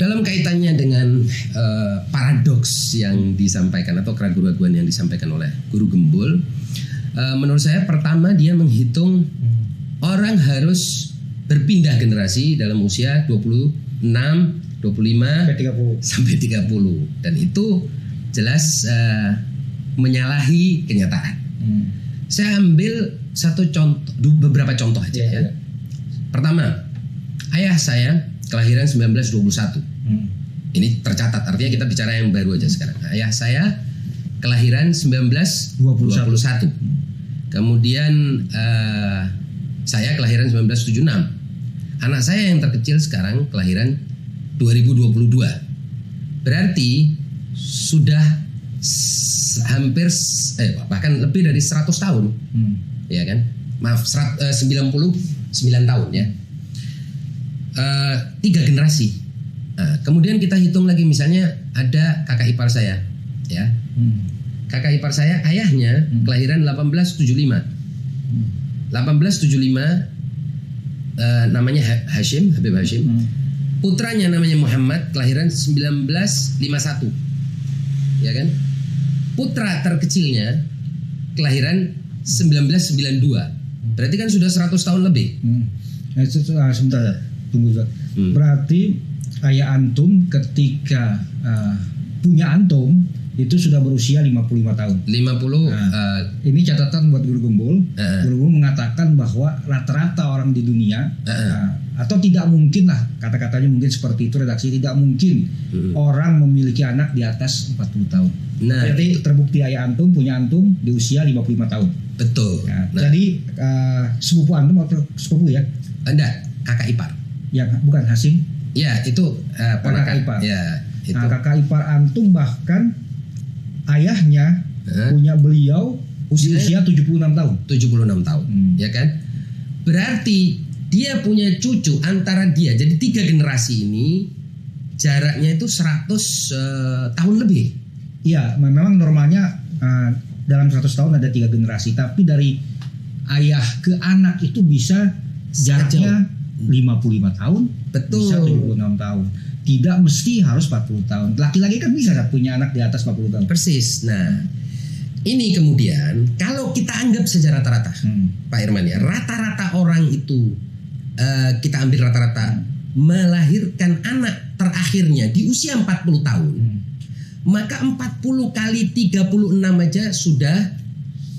dalam kaitannya dengan paradoks yang disampaikan atau keraguan-keraguan yang disampaikan oleh Guru Gembul, menurut saya pertama dia menghitung orang harus berpindah generasi dalam usia 26, 25 sampai 30 dan itu jelas menyalahi kenyataan. Saya ambil beberapa contoh aja ya. Pertama, ayah saya kelahiran 1921. Ini tercatat, artinya kita bicara yang baru aja sekarang. Ayah saya kelahiran 1921. Kemudian saya kelahiran 1976. Anak saya yang terkecil sekarang kelahiran 2022. Berarti sudah hampir bahkan lebih dari 100 tahun. Ya kan? Maaf, 99 tahun ya. 3 generasi. Nah, kemudian kita hitung lagi misalnya ada kakak ipar saya, ya. Kakak ipar saya ayahnya kelahiran 1875. 1875 namanya Habib Hashim. Putranya namanya Muhammad kelahiran 1951. Ya kan? Putra terkecilnya kelahiran 1992. Berarti kan sudah 100 tahun lebih. Sebentar. Tunggu, berarti ayah antum ketika punya antum itu sudah berusia 55 tahun. 50. Ini catatan buat Guru Gembul. Guru Gembul mengatakan bahwa rata-rata orang di dunia atau tidak mungkin lah, kata-katanya mungkin seperti itu redaksi, tidak mungkin orang memiliki anak di atas 40 tahun. Nah, jadi terbukti ayah antum punya antum di usia 55 tahun. Betul. Jadi sepupu antum atau sepupu ya? Enggak, kakak ipar. Yang bukan Hashim? Ya, itu kakak ipar. Ya, itu. Nah, kakak ipar antum bahkan ayahnya punya beliau usia 76 tahun. 76 tahun, ya kan? Berarti dia punya cucu antara dia. Jadi 3 generasi ini jaraknya itu 100 tahun lebih. Iya, memang normalnya dalam 100 tahun ada 3 generasi, tapi dari ayah ke anak itu bisa jaraknya 55 tahun, betul. Bisa 76 tahun. Tidak mesti harus 40 tahun. Laki-laki kan bisa punya anak di atas 40 tahun. Persis. Nah, ini kemudian kalau kita anggap secara rata-rata, Pak Irman ya, rata-rata orang itu kita ambil rata-rata melahirkan anak terakhirnya di usia 40 tahun. Maka 40 kali 36 aja sudah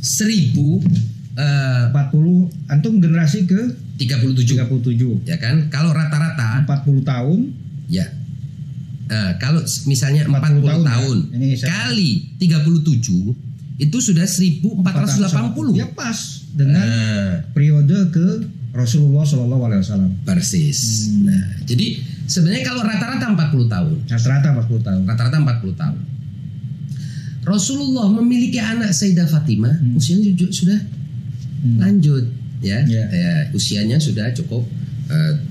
1000 40 antum generasi ke 37 ya kan? Kalau rata-rata 40 tahun ya. Kalau misalnya 40 tahun kali 37 itu sudah 1480. Ya pas dengan periode ke Rasulullah SAW. Persis. Nah, jadi sebenarnya kalau rata-rata 40 tahun. Rata-rata 40 tahun. Rasulullah memiliki anak Sayyidah Fatimah usianya sudah lanjut ya. Usianya sudah cukup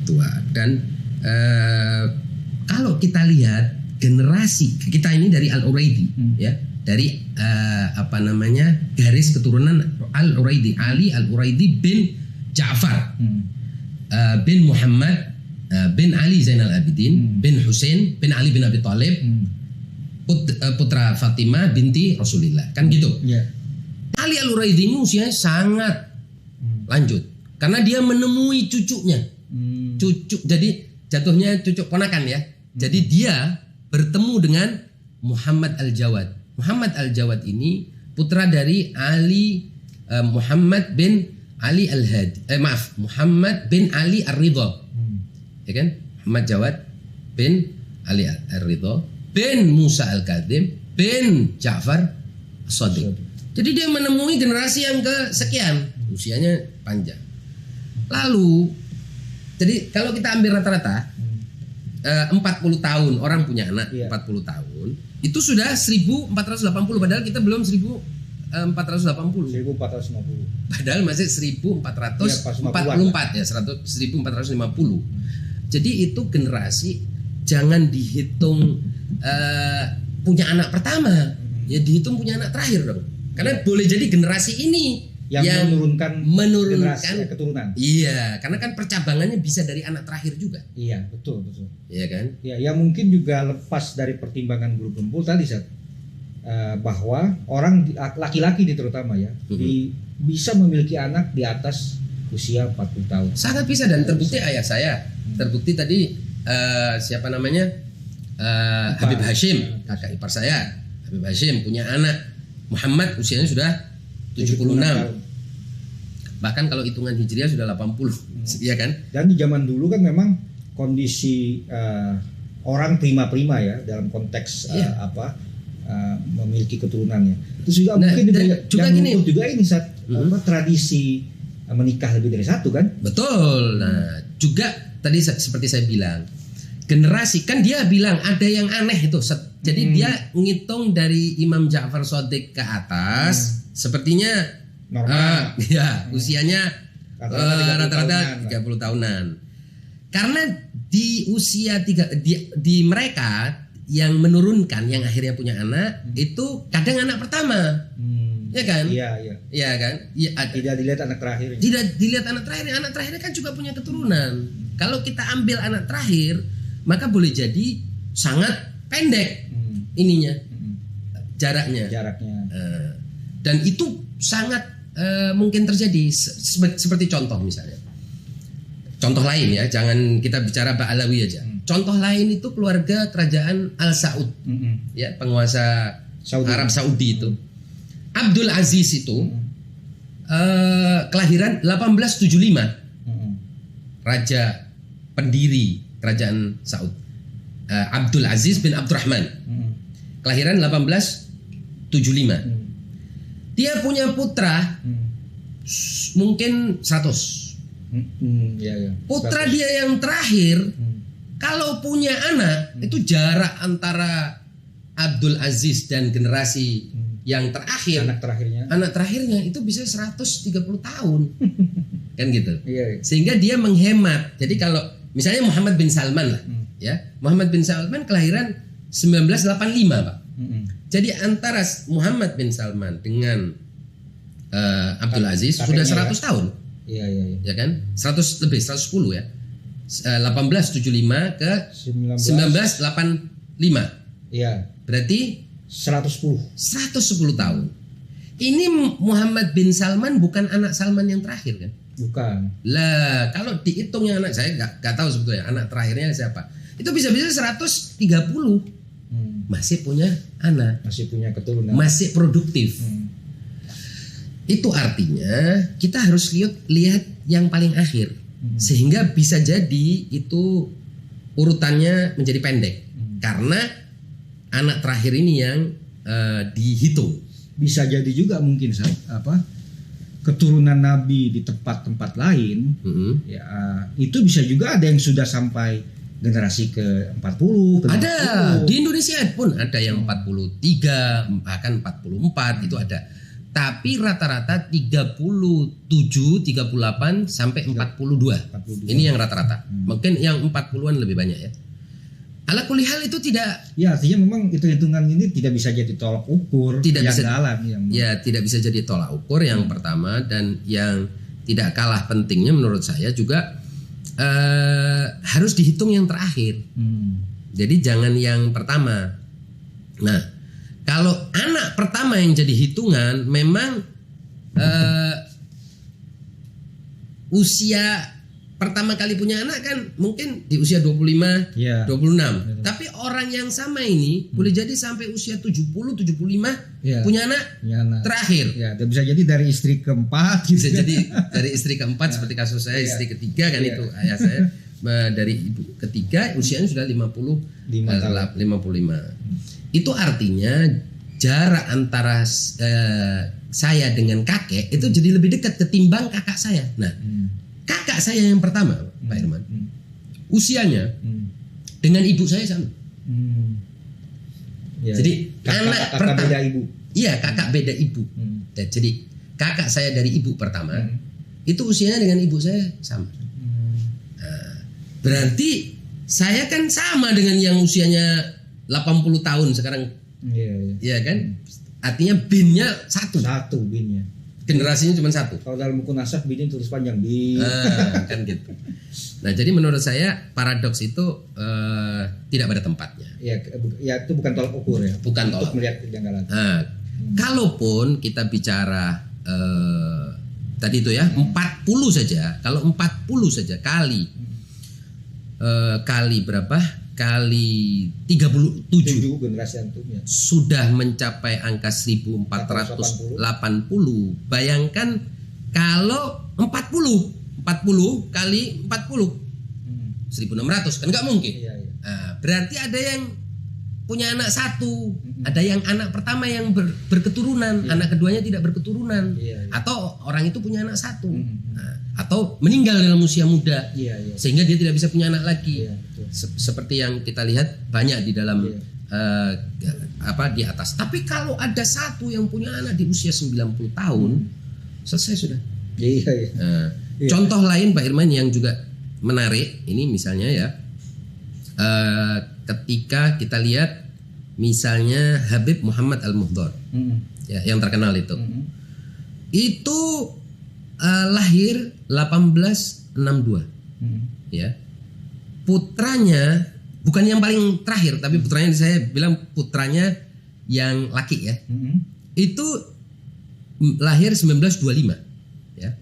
tua dan kalau kita lihat generasi kita ini dari Al-Uraidi ya, dari garis keturunan Al-Uraidi, Ali Al-Uraidi bin Ja'far bin Muhammad bin Ali Zainal Abidin bin Husain bin Ali bin Abi Thalib putra Fatimah binti Rasulillah, kan gitu. Ali Al-Uraidi ini usianya sangat lanjut karena dia menemui cucunya. Jadi jatuhnya cucu ponakan ya. Jadi dia bertemu dengan Muhammad Al-Jawad. Muhammad Al-Jawad ini putra dari Ali Muhammad bin Ali Al-Hadi. Muhammad bin Ali Ar-Ridha. Ya kan? Muhammad Jawad bin Ali Ar-Ridha bin Musa Al-Kadhim bin Ja'far As-Shadiq. Jadi dia menemui generasi yang kesekian, usianya panjang. Lalu, jadi kalau kita ambil rata-rata 40 tahun orang punya anak, 40 tahun itu sudah 1480, padahal kita belum 1480. 1450. Padahal masih 1444 ya, 1450. Jadi itu generasi jangan dihitung punya anak pertama, ya dihitung punya anak terakhir dong. Karena boleh jadi generasi ini yang menurunkan generasi keturunan. Iya, karena kan percabangannya bisa dari anak terakhir juga. Iya, betul. Iya kan? Ya, yang mungkin juga lepas dari pertimbangan Guru Gembul tadi, Sat, bahwa orang laki-laki terutama ya, bisa memiliki anak di atas usia 40 tahun. Sangat bisa, dan terbukti ayah saya. Terbukti tadi siapa namanya? Habib Hashim, kakak ipar saya. Habib Hashim punya anak Muhammad, usianya sudah 76. Bahkan kalau hitungan Hijriah sudah 80. Iya kan? Dan di zaman dulu kan memang kondisi orang prima-prima ya dalam konteks memiliki keturunannya. Itu juga mungkin juga gini, juga ini tradisi menikah lebih dari satu kan? Betul. Nah, juga tadi seperti saya bilang, generasi kan dia bilang ada yang aneh itu. Jadi dia ngitung dari Imam Ja'far Shadiq ke atas, sepertinya normal. Usianya rata-rata 30 tahunan. Karena di usia di mereka yang menurunkan, yang akhirnya punya anak, itu kadang anak pertama. Ya kan? Iya kan? Tidak dilihat anak terakhir. Tidak dilihat anak terakhir. Anak terakhirnya kan juga punya keturunan. Kalau kita ambil anak terakhir, maka boleh jadi sangat pendek ininya, jaraknya. Dan itu sangat mungkin terjadi. Seperti contoh misalnya. Contoh lain ya, jangan kita bicara Ba'alawi aja. Contoh lain itu keluarga kerajaan Al Saud, ya, penguasa Arab Saudi itu. Abdul Aziz itu kelahiran 1875, raja pendiri kerajaan Saud, Abdul Aziz bin Abdurrahman, kelahiran 1875. Dia punya putra mungkin 100. Putra dia yang terakhir, kalau punya anak, itu jarak antara Abdul Aziz dan generasi yang terakhir, anak terakhirnya itu bisa 130 tahun. Kan gitu. Sehingga dia menghemat. Jadi kalau misalnya Muhammad bin Salman lah, ya. Muhammad bin Salman kelahiran 1985, Pak. Jadi antara Muhammad bin Salman dengan Abdul Aziz sudah 100 tahun. Ya kan? 100 lebih, 110 ya. 1875 ke 1985. Iya. Berarti 110 tahun. Ini Muhammad bin Salman bukan anak Salman yang terakhir kan? Bukan. Lah, kalau dihitung yang anak saya nggak tahu sebetulnya anak terakhirnya siapa. Itu bisa-bisa 130. Masih punya anak, masih punya keturunan, masih produktif. Itu artinya kita harus lihat yang paling akhir. Sehingga bisa jadi itu urutannya menjadi pendek. Karena anak terakhir ini yang dihitung. Bisa jadi juga mungkin keturunan Nabi di tempat-tempat lain, ya itu bisa juga ada yang sudah sampai generasi ke-40, ada di Indonesia pun ada yang 43, bahkan 44 itu ada. Tapi rata-rata 37, 38 sampai 42. Ini yang rata-rata. Mungkin yang 40-an lebih banyak ya. Ala kulli hal itu tidak. Ya, artinya memang hitung-hitungan ini tidak bisa jadi tolak ukur. Tidak bisa. Ya, tidak bisa jadi tolak ukur yang pertama, dan yang tidak kalah pentingnya menurut saya juga harus dihitung yang terakhir. Jadi jangan yang pertama. Nah, kalau anak pertama yang jadi hitungan, memang usia pertama kali punya anak kan mungkin di usia 25, 26. Tapi orang yang sama ini boleh jadi sampai usia 70, 75 punya anak terakhir. Ya, bisa jadi dari istri keempat gitu. Bisa jadi dari istri keempat seperti kasus saya, istri ketiga kan itu ayah saya dari ibu ketiga usianya sudah 55. Itu artinya jarak antara saya dengan kakek itu jadi lebih dekat ketimbang kakak saya. Nah, kakak saya yang pertama, Pak Irman, usianya dengan ibu saya sama. Jadi kakak beda ibu. Iya, kakak beda ibu. Dan jadi kakak saya dari ibu pertama itu usianya dengan ibu saya sama. Nah, berarti saya kan sama dengan yang usianya 80 tahun sekarang. Iya kan? Artinya binnya satu binnya. generasinya cuma satu. Kalau dalam buku nasab bin tulis panjang bin. Kan gitu. Nah, jadi menurut saya paradoks itu tidak pada tempatnya. Ya itu bukan tolak ukur ya. Bukan untuk tolak. melihat kejanggalan. Nah, kalaupun kita bicara tadi itu ya 40 saja. Kalau 40 saja kali berapa? Kali 37 generasi antum ya. Sudah mencapai angka 1480. Bayangkan kalau 40 kali 40 1600 kan nggak mungkin. Iya. Nah, berarti ada yang punya anak satu, ada yang anak pertama yang berketurunan, anak keduanya tidak berketurunan, atau orang itu punya anak satu, atau meninggal dalam usia muda, sehingga dia tidak bisa punya anak lagi. Seperti yang kita lihat banyak di dalam di atas. Tapi kalau ada satu yang punya anak di usia 90 tahun, selesai sudah. Contoh lain Pak Irman yang juga menarik, ini misalnya ya, ketika kita lihat misalnya Habib Muhammad Al-Muhdhar, ya, yang terkenal itu, itu lahir 1862, ya. Putranya bukan yang paling terakhir, tapi putranya saya bilang putranya yang laki ya, itu lahir 1925, ya.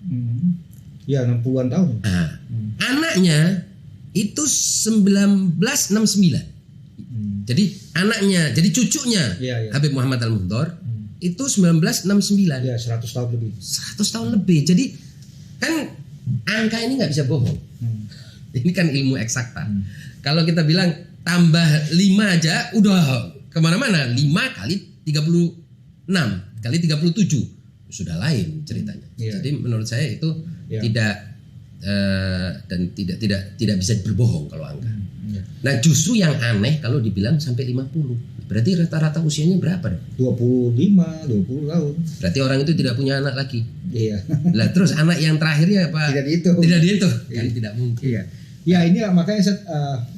Ya 60-an tahun. Nah, anaknya itu 1969. Jadi anaknya, jadi cucunya Habib Muhammad Al-Muhdhar itu 1969. Ya 100 tahun lebih. 100 tahun lebih. Jadi kan angka ini nggak bisa bohong. Ini kan ilmu eksakta. Kalau kita bilang tambah 5 aja udah kemana-mana. 5 kali 36 kali 37 sudah lain ceritanya. Jadi menurut saya itu tidak dan tidak bisa berbohong kalau angka. Nah, justru yang aneh kalau dibilang sampai 50. Berarti rata-rata usianya berapa? 25, 20 tahun. Berarti orang itu tidak punya anak lagi. Iya. Lah terus anak yang terakhirnya apa? Tidak dihitung. Tidak dihitung. Kan tidak mungkin. Iya. Ya ini makanya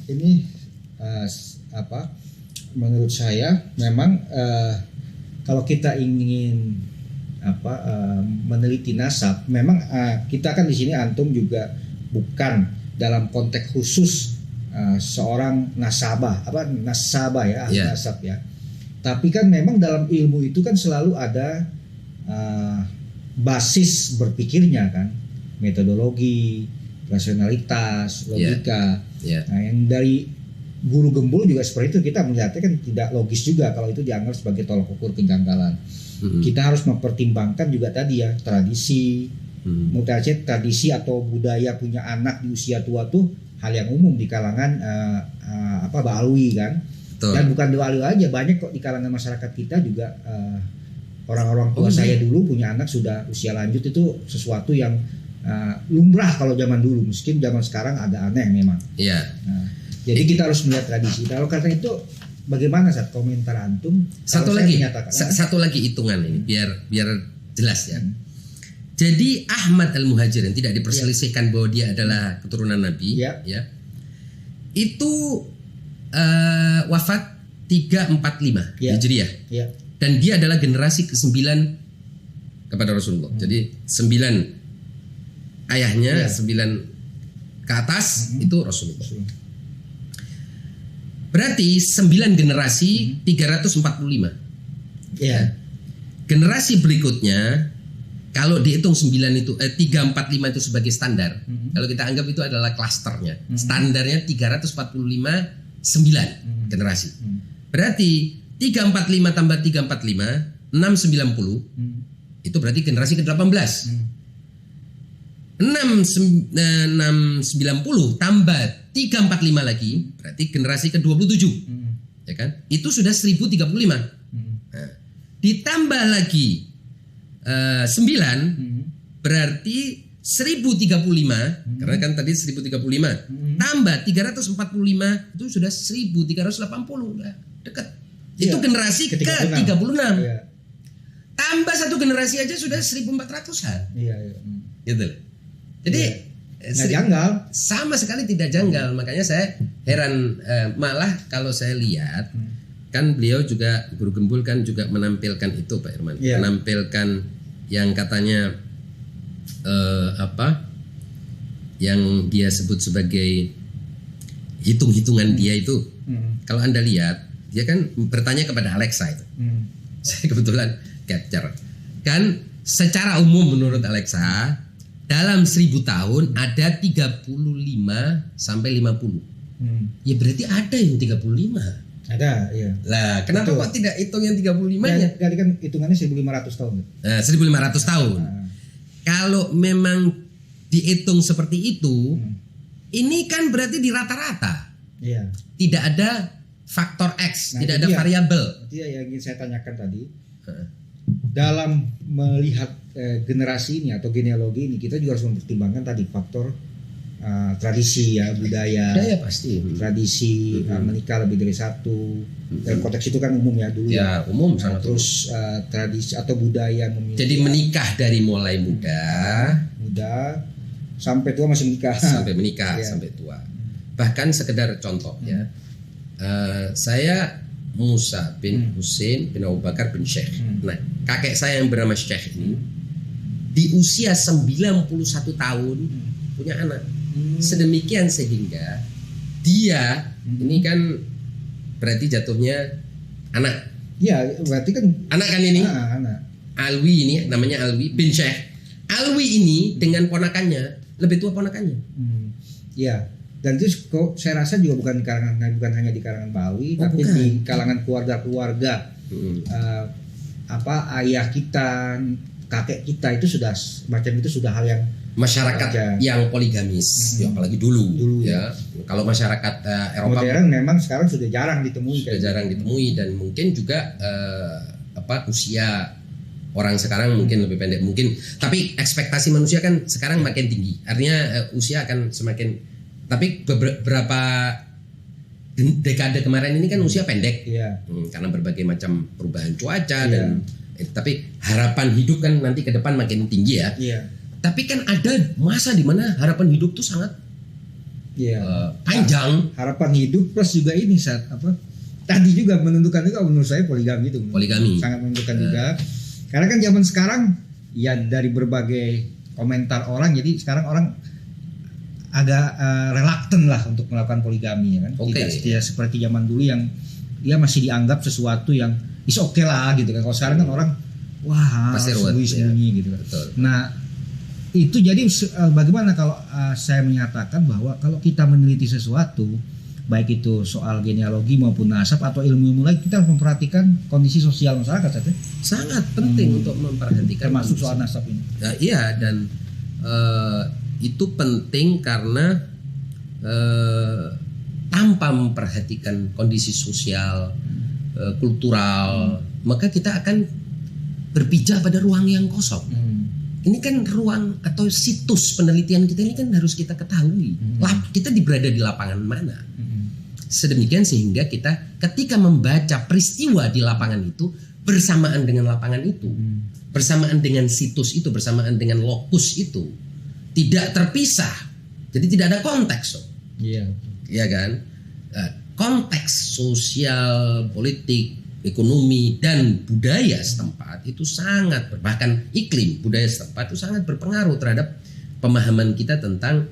ini menurut saya memang kalau kita ingin meneliti nasab, memang kita kan di sini antum juga bukan dalam konteks khusus seorang nasabah ya, nasab ya. Tapi kan memang dalam ilmu itu kan selalu ada basis berpikirnya kan, metodologi, rasionalitas, logika. Nah, yang dari guru gembul juga seperti itu, kita melihatnya kan tidak logis juga kalau itu dianggap sebagai tolak ukur kejanggalan. Kita harus mempertimbangkan juga tadi ya tradisi, tradisi atau budaya punya anak di usia tua tuh hal yang umum di kalangan Ba'alwi kan. Dan bukan di Ba'alwi aja, banyak kok di kalangan masyarakat kita juga orang-orang tua saya dulu punya anak sudah usia lanjut, itu sesuatu yang lumrah kalau zaman dulu, mungkin zaman sekarang ada aneh memang. Nah, jadi kita harus melihat tradisi. Kalau karena itu bagaimana saat komentar antum? Satu lagi hitungan ini biar jelas ya. Jadi Ahmad Al-Muhajir yang tidak diperselisihkan bahwa dia adalah keturunan Nabi, ya. Itu wafat 345 Hijriah. Dan dia adalah generasi ke-9 kepada Rasulullah. Jadi 9 ayahnya, 9 ke atas itu Rasulullah. Berarti 9 generasi 345. Generasi berikutnya kalau dihitung 9 itu 345 itu sebagai standar. Kalau kita anggap itu adalah klasternya. Standarnya 345 9 generasi. Berarti 345 tambah 345 690. Itu berarti generasi ke-18. 690 tambah 345 lagi berarti generasi ke-27. Ya kan? Itu sudah 1035. Nah, ditambah lagi 9 berarti 1035 karena kan tadi 1035 tambah 345 itu sudah 1380, dekat. Itu generasi ke-36. Tambah satu generasi aja sudah 1400-an. Gitu. Jadi janggal, sama sekali tidak janggal. Makanya saya heran, malah kalau saya lihat kan beliau juga guru gembul kan juga menampilkan itu Pak Irman, menampilkan yang katanya yang dia sebut sebagai hitung-hitungan dia itu. Kalau Anda lihat, dia kan bertanya kepada Alexa itu. Saya kebetulan capture. Kan secara umum menurut Alexa, dalam 1000 tahun ada 35 sampai 50. Ya berarti ada yang 35. Ada, iya. Lah, kenapa Betul. kok tidak hitung yang 35-nya? Tadi kan hitungannya 1500 tahun. 1500 tahun. Kalau memang dihitung seperti itu, ini kan berarti di rata-rata. Iya. Tidak ada faktor X, Nah, tidak itu ada dia. variabel. Itu yang ingin saya tanyakan tadi. Dalam melihat generasi ini atau genealogi ini, kita juga harus mempertimbangkan tadi faktor tradisi ya, budaya pasti. tradisi, menikah lebih dari satu. Dalam konteks itu kan umum ya dulu. Ya, umum sangat Terus tradisi atau budaya memilih. Jadi menikah dari mulai muda sampai tua masih menikah. sampai menikah Ya. sampai tua. Bahkan sekedar contoh ya. Saya Musa bin Husain bin Abu Bakar bin Syekh. Nah, kakek saya yang bernama Syekh ini di usia 91 tahun punya anak. Sedemikian sehingga dia ini kan berarti jatuhnya anak. Iya, berarti kan Anak kan ini? anak. Alwi ini namanya Alwi bin Syekh. Alwi ini dengan ponakannya lebih tua ponakannya. Iya. Dan itu kok saya rasa juga bukan hanya di kalangan Pak Alwi, tapi bukan. di kalangan keluarga-keluarga ayah kita, kakek kita itu sudah macam itu sudah hal yang Masyarakat yang poligamis, ya, apalagi dulu ya. Kalau masyarakat Eropa modern memang sekarang sudah jarang ditemui. sudah jarang ditemui, dan mungkin juga usia orang sekarang mungkin lebih pendek mungkin. Tapi ekspektasi manusia kan sekarang makin tinggi. Artinya usia akan semakin. Tapi beberapa dekade kemarin ini kan usia pendek. Iya. Karena berbagai macam perubahan cuaca dan tapi harapan hidup kan nanti ke depan makin tinggi ya. Iya. Tapi kan ada masa di mana harapan hidup tuh sangat panjang. Harapan hidup plus juga ini tadi juga menentukan juga menurut saya poligami itu. Poligami. Sangat menentukan juga. Karena kan zaman sekarang ya dari berbagai komentar orang, jadi sekarang orang agak reluctant lah untuk melakukan poligami ya kan. Tidak seperti zaman dulu yang dia masih dianggap sesuatu yang is oke lah gitu kan. Kalau sekarang kan orang pasti sembunyi gitu kan. Betul. Nah, itu jadi bagaimana kalau saya menyatakan bahwa kalau kita meneliti sesuatu, baik itu soal genealogi maupun nasab atau ilmu-ilmu lain, kita harus memperhatikan kondisi sosial masyarakat. Sangat penting untuk memperhatikan termasuk soal nasab ini. Nah, iya, dan itu penting karena tanpa memperhatikan kondisi sosial, kultural, maka kita akan berpijak pada ruang yang kosong. Ini kan ruang atau situs penelitian kita ini kan harus kita ketahui. Kita berada di lapangan mana. Sedemikian sehingga kita ketika membaca peristiwa di lapangan itu bersamaan dengan lapangan itu, bersamaan dengan situs itu, bersamaan dengan lokus itu, tidak terpisah. Jadi tidak ada konteks. Iya. Iya kan? Konteks sosial, politik, ekonomi dan budaya setempat itu sangat, bahkan iklim budaya setempat itu sangat berpengaruh terhadap pemahaman kita tentang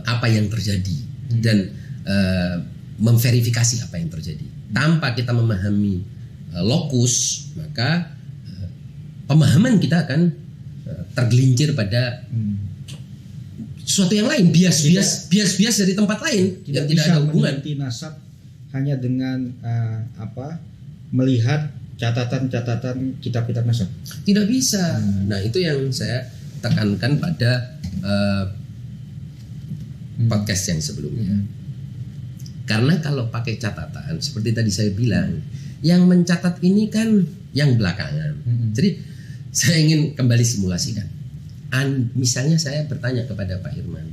apa yang terjadi dan memverifikasi apa yang terjadi. Tanpa kita memahami lokus, maka pemahaman kita akan tergelincir pada sesuatu yang lain, bias dari tempat lain yang tidak ada hubungan. Nasab hanya dengan melihat catatan-catatan kitab-kitab nasab. Tidak bisa. Nah, itu yang saya tekankan pada podcast yang sebelumnya. Karena kalau pakai catatan, seperti tadi saya bilang, yang mencatat ini kan yang belakangan. Jadi saya ingin kembali simulasikan. Misalnya saya bertanya kepada Pak Irman,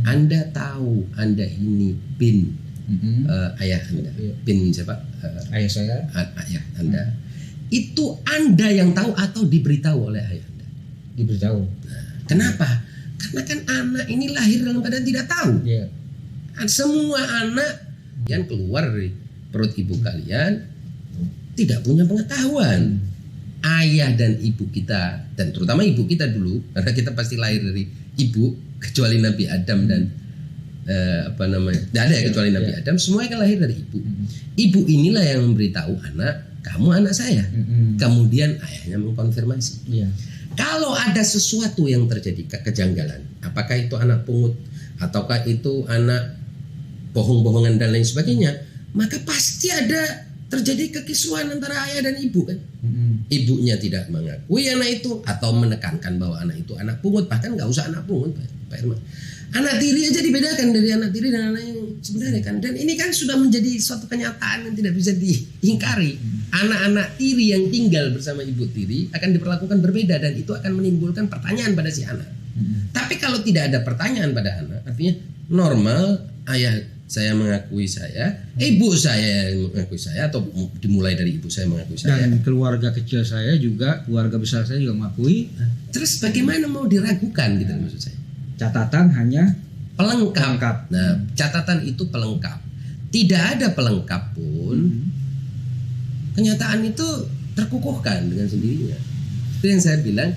Anda tahu Anda ini bin ayah Anda, bin siapa? Ayah saya. Ayah Anda. Itu Anda yang tahu atau diberitahu oleh ayah Anda? Diberitahu. Nah, kenapa? Karena kan anak ini lahir dalam keadaan tidak tahu. Yeah. Semua anak yang keluar dari perut ibu kalian tidak punya pengetahuan. ayah dan ibu kita, dan terutama ibu kita dulu, karena kita pasti lahir dari ibu, kecuali Nabi Adam dan tidak ada ya kecuali Nabi Adam, semuanya kan lahir dari ibu. Ibu inilah yang memberitahu anak, kamu anak saya. Kemudian ayahnya mengkonfirmasi. Kalau ada sesuatu yang terjadi kejanggalan, apakah itu anak pungut ataukah itu anak bohong-bohongan dan lain sebagainya, maka pasti ada terjadi kekisruhan antara ayah dan ibu kan. Ibunya tidak mengakui anak itu atau menekankan bahwa anak itu anak pungut, bahkan nggak usah anak pungut, Pak Irman. Anak tiri aja dibedakan dari anak tiri dan anak yang sebenarnya kan. Dan ini kan sudah menjadi suatu kenyataan yang tidak bisa diingkari. Anak-anak tiri yang tinggal bersama ibu tiri akan diperlakukan berbeda dan itu akan menimbulkan pertanyaan pada si anak. Tapi kalau tidak ada pertanyaan pada anak, artinya normal ayah saya mengakui saya, ibu saya mengakui saya, atau dimulai dari ibu saya mengakui saya. Dan keluarga kecil saya juga, keluarga besar saya juga mengakui. Terus bagaimana mau diragukan gitu maksud saya? Catatan hanya pelengkap. Nah, catatan itu pelengkap. Tidak ada pelengkap pun, kenyataan itu terkukuhkan dengan sendirinya. Itu yang saya bilang,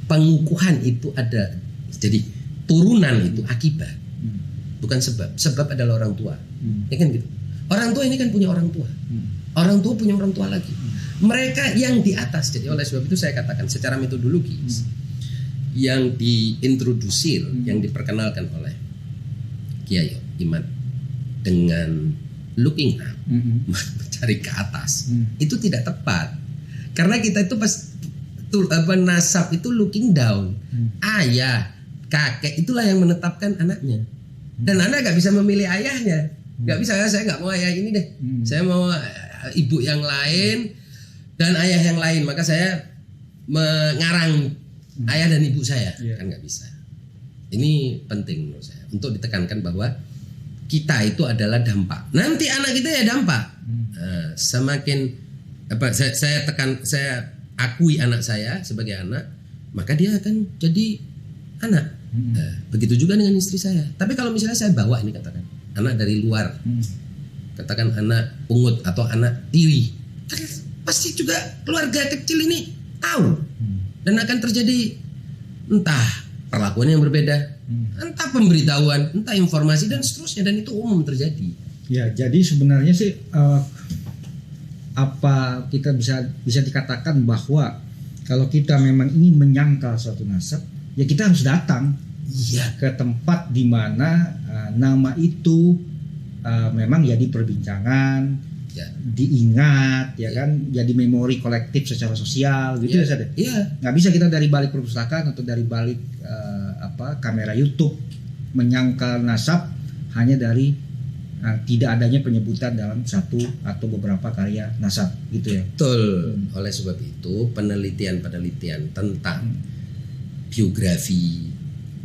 pengukuhan itu ada. Jadi turunan itu akibat, bukan sebab. Sebab adalah orang tua, ya kan gitu. Orang tua ini kan punya orang tua. Orang tua punya orang tua lagi. Mereka yang di atas. Jadi oleh sebab itu saya katakan secara metodologis, yang diintrodusir, yang diperkenalkan oleh Kiai Iman dengan looking up, mencari ke atas, itu tidak tepat. Karena kita itu pas nasab itu looking down. Ayah, kakek itulah yang menetapkan anaknya. Dan anak gak bisa memilih ayahnya. Gak bisa, saya gak mau ayah ini deh. Saya mau ibu yang lain dan ayah yang lain. Maka saya mengarang ayah dan ibu saya, kan nggak bisa. Ini penting menurut saya untuk ditekankan bahwa kita itu adalah dampak. Nanti anak kita ya dampak. Semakin saya akui anak saya sebagai anak, maka dia akan jadi anak. Begitu juga dengan istri saya. Tapi kalau misalnya saya bawa ini, katakan anak dari luar, katakan anak pungut atau anak tiri, pasti juga keluarga kecil ini tahu. Dan akan terjadi entah perlakuan yang berbeda, entah pemberitahuan, entah informasi dan seterusnya, dan itu umum terjadi. Ya, jadi sebenarnya sih apa kita bisa dikatakan bahwa kalau kita memang ingin menyangkal suatu nasab, ya kita harus datang ke tempat di mana nama itu memang jadi perbincangan. Diingat kan, jadi memori kolektif secara sosial gitu ya Sad. Nggak bisa kita dari balik perpustakaan atau dari balik kamera YouTube menyangkal nasab hanya dari tidak adanya penyebutan dalam satu atau beberapa karya nasab gitu ya. Betul. Oleh sebab itu penelitian tentang biografi,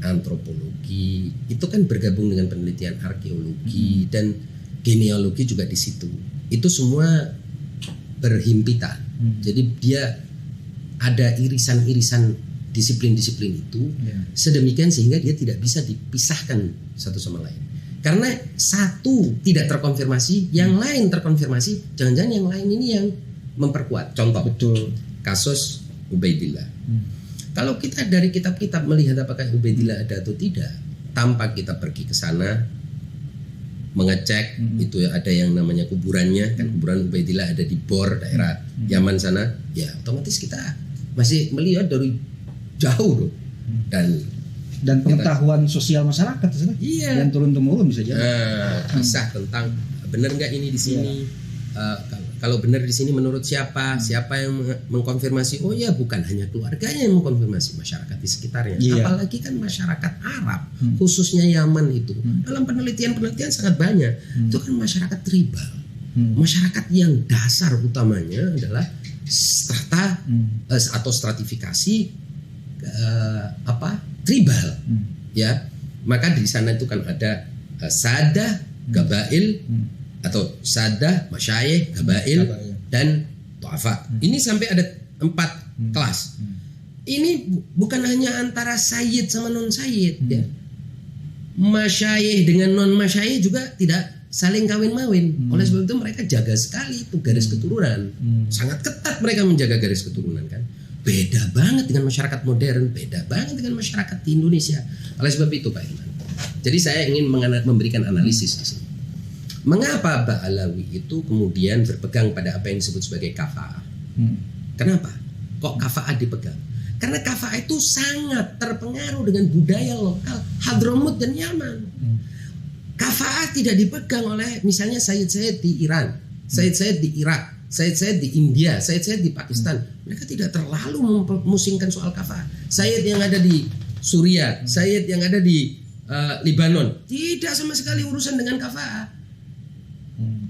antropologi itu kan bergabung dengan penelitian arkeologi dan genealogi juga di situ. Itu semua berhimpitan. Jadi dia ada irisan-irisan disiplin-disiplin itu sedemikian sehingga dia tidak bisa dipisahkan satu sama lain. Karena satu tidak terkonfirmasi, yang lain terkonfirmasi, jangan-jangan yang lain ini yang memperkuat. Contoh, kasus Ubaidillah. Kalau kita dari kitab-kitab melihat apakah Ubaidillah ada atau tidak, tanpa kita pergi ke sana mengecek, itu ada yang namanya kuburannya, kan kuburan Ubaidillah ada di Bor daerah Yaman sana, ya otomatis kita masih melihat dari jauh loh. Dan pengetahuan sosial masyarakat dan turun temurun bisa jadi. Kisah tentang benar nggak ini di sini, kalau benar di sini menurut siapa yang mengkonfirmasi? Oh ya, bukan hanya keluarganya yang mengkonfirmasi, masyarakat di sekitarnya. Apalagi kan masyarakat Arab, khususnya Yaman itu dalam penelitian sangat banyak. Itu kan masyarakat tribal, masyarakat yang dasar utamanya adalah strata atau stratifikasi tribal, ya. Maka di sana itu kan ada sadah, gabail, atau sadah, masyayikh, gabail, dan tu'afa. Ini sampai ada 4 kelas. Ini bukan hanya antara sayyid sama non sayyid, ya. Masyayikh dengan non masyayikh juga tidak saling kawin-mawin. Oleh sebab itu mereka jaga sekali itu garis keturunan. Sangat ketat mereka menjaga garis keturunan kan. Beda banget dengan masyarakat modern, beda banget dengan masyarakat di Indonesia. Oleh sebab itu Pak Iman. Jadi saya ingin memberikan analisis di sini. Mengapa Ba'alawi itu kemudian berpegang pada apa yang disebut sebagai kafa'ah? Kenapa? Kok kafa'ah dipegang? Karena kafa'ah itu sangat terpengaruh dengan budaya lokal Hadramut dan Yaman. Kafa'ah tidak dipegang oleh misalnya Sayyid-Sayyid di Iran, Sayyid-Sayyid di Irak, Sayyid-Sayyid di India, Sayyid-Sayyid di Pakistan. Mereka tidak terlalu memusingkan soal kafa'ah. Sayyid yang ada di Suriah, Sayyid yang ada di Lebanon, tidak sama sekali urusan dengan kafa'ah.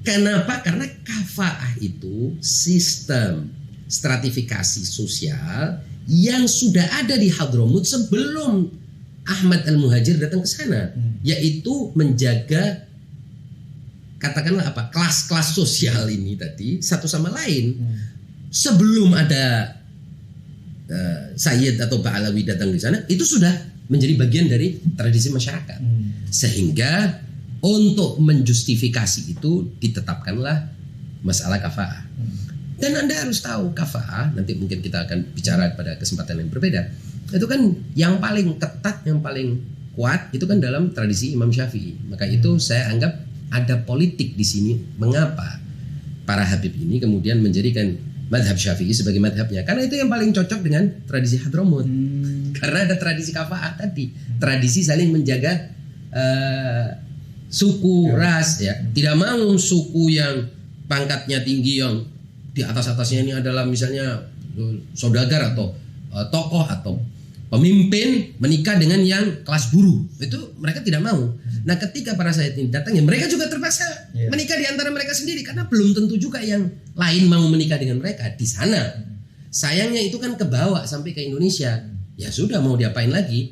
Kenapa? Karena kafa'ah itu sistem stratifikasi sosial yang sudah ada di Hadramut sebelum Ahmad Al-Muhajir datang ke sana, yaitu menjaga katakanlah apa kelas-kelas sosial ini tadi satu sama lain. Sebelum ada Sayyid atau Ba'alawi datang di sana, itu sudah menjadi bagian dari tradisi masyarakat. Sehingga untuk menjustifikasi itu ditetapkanlah masalah kafa'ah. Dan Anda harus tahu kafa'ah, nanti mungkin kita akan bicara pada kesempatan yang berbeda. Itu kan yang paling ketat, yang paling kuat itu kan dalam tradisi Imam Syafi'i. Maka itu saya anggap ada politik di sini. Mengapa para habib ini kemudian menjadikan madhab Syafi'i sebagai madhabnya? Karena itu yang paling cocok dengan tradisi Hadramut. Karena ada tradisi kafa'ah tadi, tradisi saling menjaga suku, ras, ya. Tidak mau suku yang pangkatnya tinggi yang di atasnya ini adalah misalnya saudagar atau tokoh atau pemimpin menikah dengan yang kelas buruh. Itu mereka tidak mau. Nah, ketika para sayyid ini datang, ya mereka juga terpaksa menikah di antara mereka sendiri karena belum tentu juga yang lain mau menikah dengan mereka di sana. Sayangnya itu kan kebawa sampai ke Indonesia. Ya sudah, mau diapain lagi?